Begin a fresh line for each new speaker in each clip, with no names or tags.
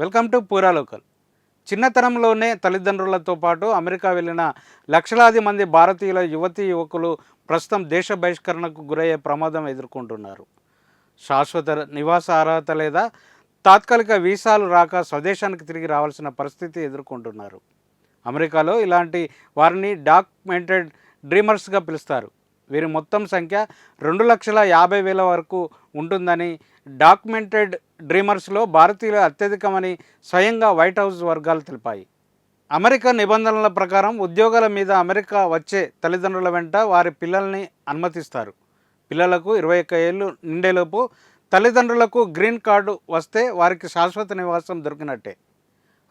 Welcome to పూరా local. చిన్నతనంలోనే తల్లిదండ్రులతో పాటు అమెరికా వెళ్ళిన లక్షలాది మంది భారతీయుల యువతీ యువకులు ప్రస్తుతం దేశ బహిష్కరణకు గురయ్యే ప్రమాదం ఎదుర్కొంటున్నారు. శాశ్వత నివాస అర్హత లేదా తాత్కాలిక వీసాలు రాక స్వదేశానికి తిరిగి రావాల్సిన పరిస్థితి ఎదుర్కొంటున్నారు. అమెరికాలో ఇలాంటి వారిని డాక్యుమెంటెడ్ డ్రీమర్స్గా పిలుస్తారు. వీరి మొత్తం సంఖ్య 2,50,000 వరకు ఉంటుందని, డాక్యుమెంటెడ్ డ్రీమర్స్లో భారతీయులు అత్యధికమని స్వయంగా వైట్ హౌస్ వర్గాలు తెలిపాయి. అమెరికా నిబంధనల ప్రకారం ఉద్యోగాల మీద అమెరికా వచ్చే తల్లిదండ్రుల వెంట వారి పిల్లల్ని అనుమతిస్తారు. పిల్లలకు 21 ఏళ్ళు నిండేలోపు తల్లిదండ్రులకు గ్రీన్ కార్డు వస్తే వారికి శాశ్వత నివాసం దొరికినట్టే.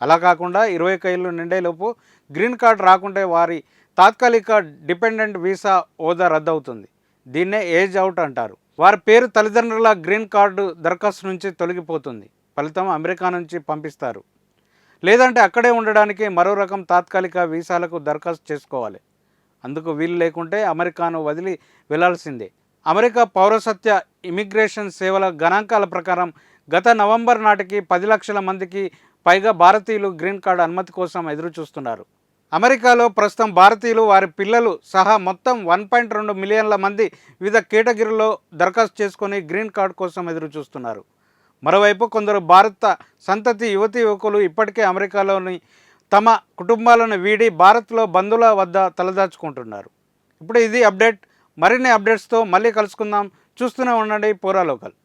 అలా కాకుండా 21 ఏళ్ళు నిండేలోపు గ్రీన్ కార్డు రాకుంటే వారి తాత్కాలిక డిపెండెంట్ వీసా హోదా రద్దవుతుంది. దీన్నే ఏజ్ అవుట్ అంటారు. వారి పేరు తల్లిదండ్రుల గ్రీన్ కార్డు దరఖాస్తు నుంచి తొలగిపోతుంది. ఫలితం అమెరికా నుంచి పంపిస్తారు. లేదంటే అక్కడే ఉండడానికి మరో రకం తాత్కాలిక వీసాలకు దరఖాస్తు చేసుకోవాలి. అందుకు వీలు లేకుంటే అమెరికాను వదిలి వెళ్లాల్సిందే. అమెరికా పౌరసత్వ ఇమిగ్రేషన్ సేవల గణాంకాల ప్రకారం గత నవంబర్ నాటికి 10 లక్షల మందికి పైగా భారతీయులు గ్రీన్ కార్డు అనుమతి కోసం ఎదురు చూస్తున్నారు. అమెరికాలో ప్రస్తుతం భారతీయులు, వారి పిల్లలు సహా మొత్తం 1.2 మిలియన్ల మంది వివిధ కేటగిరీల్లో దరఖాస్తు చేసుకొని గ్రీన్ కార్డు కోసం ఎదురు చూస్తున్నారు. మరోవైపు కొందరు భారత సంతతి యువతీ యువకులు ఇప్పటికే అమెరికాలోని తమ కుటుంబాలను వీడి భారత్లో బంధువుల వద్ద తలదాచుకుంటున్నారు. ఇప్పుడు ఇది అప్డేట్. మరిన్ని అప్డేట్స్తో మళ్ళీ కలుసుకుందాం. చూస్తూనే ఉండండి పూరా లోకల్.